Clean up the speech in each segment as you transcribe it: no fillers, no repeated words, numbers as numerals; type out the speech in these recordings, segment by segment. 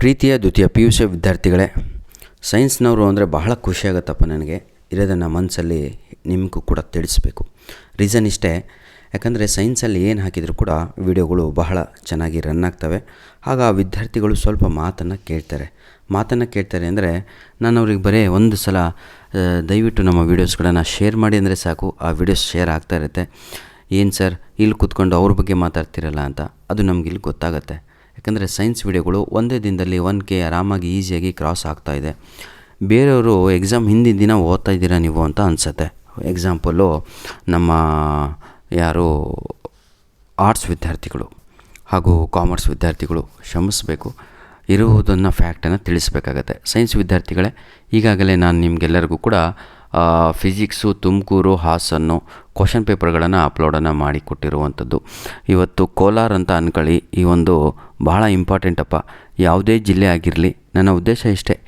ಪ್ರೀತಿಯ ದ್ವಿತೀಯ P U C ವಿದ್ಯಾರ್ಥಿಗಳೇ, ಸೈನ್ಸ್ನವರು ಅಂದರೆ ಬಹಳ ಖುಷಿಯಾಗುತ್ತಪ್ಪ ನನಗೆ. ಇರೋದನ್ನು ಮನಸ್ಸಲ್ಲಿ ನಿಮಗೂ ಕೂಡ ತಿಳಿಸ್ಬೇಕು. ರೀಸನ್ ಇಷ್ಟೇ, ಯಾಕಂದರೆ ಸೈನ್ಸಲ್ಲಿ ಏನು ಹಾಕಿದರೂ ಕೂಡ ವಿಡಿಯೋಗಳು ಬಹಳ ಚೆನ್ನಾಗಿ ರನ್ ಆಗ್ತವೆ. ಆಗ ಆ ವಿದ್ಯಾರ್ಥಿಗಳು ಸ್ವಲ್ಪ ಮಾತನ್ನು ಕೇಳ್ತಾರೆ ಅಂದರೆ ನಾನು ಅವ್ರಿಗೆ ಬರೀ ಒಂದು ಸಲ ದಯವಿಟ್ಟು ನಮ್ಮ ವೀಡಿಯೋಸ್ಗಳನ್ನು ಶೇರ್ ಮಾಡಿ ಅಂದರೆ ಸಾಕು, ಆ ವಿಡಿಯೋಸ್ ಶೇರ್ ಆಗ್ತಾ ಇರುತ್ತೆ. ಏನು ಸರ್ ಇಲ್ಲಿ ಕೂತ್ಕೊಂಡು ಅವ್ರ ಬಗ್ಗೆ ಮಾತಾಡ್ತಿರಲ್ಲ ಅಂತ, ಅದು ನಮಗಿಲ್ಲಿ ಗೊತ್ತಾಗುತ್ತೆ. ಯಾಕಂದರೆ ಸೈನ್ಸ್ ವಿಡಿಯೋಗಳು ಒಂದೇ ದಿನದಲ್ಲಿ 1K ಆರಾಮಾಗಿ ಈಸಿಯಾಗಿ ಕ್ರಾಸ್ ಆಗ್ತಾಯಿದೆ. ಬೇರೆಯವರು ಎಕ್ಸಾಮ್ ಹಿಂದಿನ ದಿನ ಓದ್ತಾ ಇದ್ದೀರಾ ನೀವು ಅಂತ ಅನಿಸುತ್ತೆ. ಎಕ್ಸಾಂಪಲ್ಲು ನಮ್ಮ ಯಾರು ಆರ್ಟ್ಸ್ ವಿದ್ಯಾರ್ಥಿಗಳು ಹಾಗೂ ಕಾಮರ್ಸ್ ವಿದ್ಯಾರ್ಥಿಗಳು ಕ್ಷಮಿಸಬೇಕು, ಇರುವುದನ್ನು ಫ್ಯಾಕ್ಟನ್ನು ತಿಳಿಸ್ಬೇಕಾಗತ್ತೆ. ಸೈನ್ಸ್ ವಿದ್ಯಾರ್ಥಿಗಳೇ, ಈಗಾಗಲೇ ನಾನು ನಿಮಗೆಲ್ಲರಿಗೂ ಕೂಡ ಫಿಸಿಕ್ಸು, ತುಮಕೂರು, ಹಾಸನ್ನು ಕ್ವಶನ್ ಪೇಪರ್ಗಳನ್ನು ಅಪ್ಲೋಡನ್ನು ಮಾಡಿಕೊಟ್ಟಿರುವಂಥದ್ದು. ಇವತ್ತು ಕೋಲಾರ ಅಂತ ಅಂದ್ಕೊಳ್ಳಿ, ಈ ಒಂದು ಬಹಳ ಇಂಪಾರ್ಟೆಂಟಪ್ಪ. ಯಾವುದೇ ಜಿಲ್ಲೆ ಆಗಿರಲಿ, ನನ್ನ ಉದ್ದೇಶ ಇಷ್ಟೇ,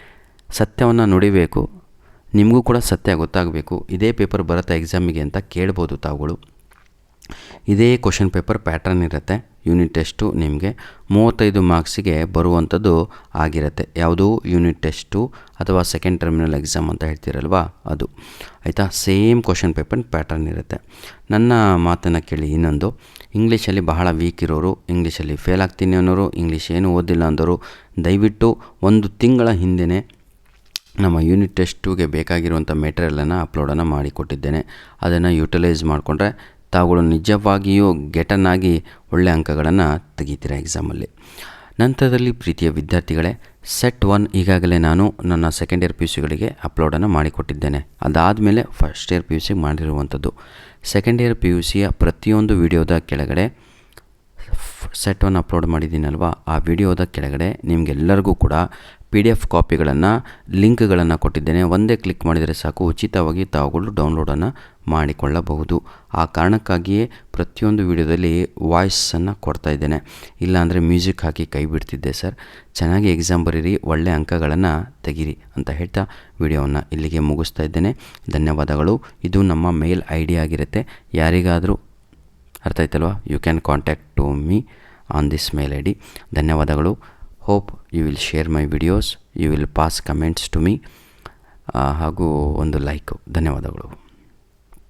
ಸತ್ಯವನ್ನು ನುಡಿಬೇಕು, ನಿಮಗೂ ಕೂಡ ಸತ್ಯ ಗೊತ್ತಾಗಬೇಕು. ಇದೇ ಪೇಪರ್ ಬರುತ್ತೆ ಎಕ್ಸಾಮಿಗೆ ಅಂತ ಕೇಳ್ಬೋದು ತಾವುಗಳು. ಇದೇ ಕ್ವಶನ್ ಪೇಪರ್ ಪ್ಯಾಟ್ರನ್ ಇರುತ್ತೆ. ಯೂನಿಟ್ ಟೆಸ್ಟು ನಿಮಗೆ 35 ಮಾರ್ಕ್ಸಿಗೆ ಬರುವಂಥದ್ದು ಆಗಿರುತ್ತೆ. ಯಾವುದು ಯೂನಿಟ್ ಟೆಸ್ಟು ಅಥವಾ ಸೆಕೆಂಡ್ ಟರ್ಮಿನಲ್ ಎಕ್ಸಾಮ್ ಅಂತ ಹೇಳ್ತೀರಲ್ವ, ಅದು ಆಯಿತಾ. ಸೇಮ್ ಕ್ವಶನ್ ಪೇಪರ್ ಪ್ಯಾಟ್ರನ್ ಇರುತ್ತೆ. ನನ್ನ ಮಾತನ್ನು ಕೇಳಿ ಇನ್ನೊಂದು, ಇಂಗ್ಲೀಷಲ್ಲಿ ಬಹಳ ವೀಕ್ ಇರೋರು, ಇಂಗ್ಲೀಷಲ್ಲಿ ಫೇಲ್ ಆಗ್ತೀನಿ ಅನ್ನೋರು, ಇಂಗ್ಲೀಷ್ ಏನು ಓದಿಲ್ಲ ಅಂದವರು ದಯವಿಟ್ಟು 1 ತಿಂಗಳ ಹಿಂದೆ ನಮ್ಮ ಯೂನಿಟ್ ಟೆಸ್ಟುಗೆ ಬೇಕಾಗಿರುವಂಥ ಮೆಟೀರಿಯಲನ್ನು ಅಪ್ಲೋಡನ್ನು ಮಾಡಿಕೊಟ್ಟಿದ್ದೇನೆ. ಅದನ್ನು ಯೂಟಿಲೈಸ್ ಮಾಡಿಕೊಂಡ್ರೆ ತಾವುಗಳು ನಿಜವಾಗಿಯೂ ಗೆಟನ್ನಾಗಿ ಒಳ್ಳೆ ಅಂಕಗಳನ್ನು ತೆಗಿತೀರ ಎಕ್ಸಾಮಲ್ಲಿ. ನಂತರದಲ್ಲಿ ಪ್ರೀತಿಯ ವಿದ್ಯಾರ್ಥಿಗಳೇ, ಸೆಟ್ 1 ಈಗಾಗಲೇ ನಾನು ನನ್ನ ಸೆಕೆಂಡ್ ಇಯರ್ ಪಿ ಯು ಸಿಗಳಿಗೆ ಅಪ್ಲೋಡನ್ನು ಮಾಡಿಕೊಟ್ಟಿದ್ದೇನೆ. ಅದಾದಮೇಲೆ ಫಸ್ಟ್ ಇಯರ್ ಪಿ ಯು ಸಿಗೆ ಮಾಡಿರುವಂಥದ್ದು. ಸೆಕೆಂಡ್ ಇಯರ್ ಪಿ ಯು ಸಿಯ ಪ್ರತಿಯೊಂದು ವಿಡಿಯೋದ ಕೆಳಗಡೆ ಸೆಟ್ 1 ಅಪ್ಲೋಡ್ ಮಾಡಿದ್ದೀನಲ್ವ, ಆ ವಿಡಿಯೋದ ಕೆಳಗಡೆ ನಿಮಗೆಲ್ಲರಿಗೂ ಕೂಡ PDF ಕಾಪಿಗಳನ್ನು ಲಿಂಕ್ಗಳನ್ನು ಕೊಟ್ಟಿದ್ದೇನೆ. ಒಂದೇ ಕ್ಲಿಕ್ ಮಾಡಿದರೆ ಸಾಕು, ಉಚಿತವಾಗಿ ತಾವುಗಳು ಡೌನ್ಲೋಡನ್ನು ಮಾಡಿಕೊಳ್ಳಬಹುದು. ಆ ಕಾರಣಕ್ಕಾಗಿಯೇ ಪ್ರತಿಯೊಂದು ವಿಡಿಯೋದಲ್ಲಿ ವಾಯ್ಸನ್ನು ಕೊಡ್ತಾ ಇದ್ದೇನೆ. ಇಲ್ಲಾಂದರೆ ಮ್ಯೂಸಿಕ್ ಹಾಕಿ ಕೈ ಬಿಡ್ತಿದ್ದೆ ಸರ್. ಚೆನ್ನಾಗಿ ಎಕ್ಸಾಮ್ ಬರೀರಿ, ಒಳ್ಳೆಯ ಅಂಕಗಳನ್ನು ತೆಗೀರಿ ಅಂತ ಹೇಳ್ತಾ ವಿಡಿಯೋವನ್ನು ಇಲ್ಲಿಗೆ ಮುಗಿಸ್ತಾ ಇದ್ದೇನೆ. ಧನ್ಯವಾದಗಳು. ಇದು ನಮ್ಮ ಮೇಲ್ ID ಆಗಿರುತ್ತೆ. ಯಾರಿಗಾದರೂ ಅರ್ಥ ಆಯ್ತಲ್ವಾ, you can contact to me on this mail ID. ಧನ್ಯವಾದಗಳು. Hope you will share my videos, you will pass comments to me ಹಾಗೂ ಒಂದು ಲೈಕು. ಧನ್ಯವಾದಗಳು.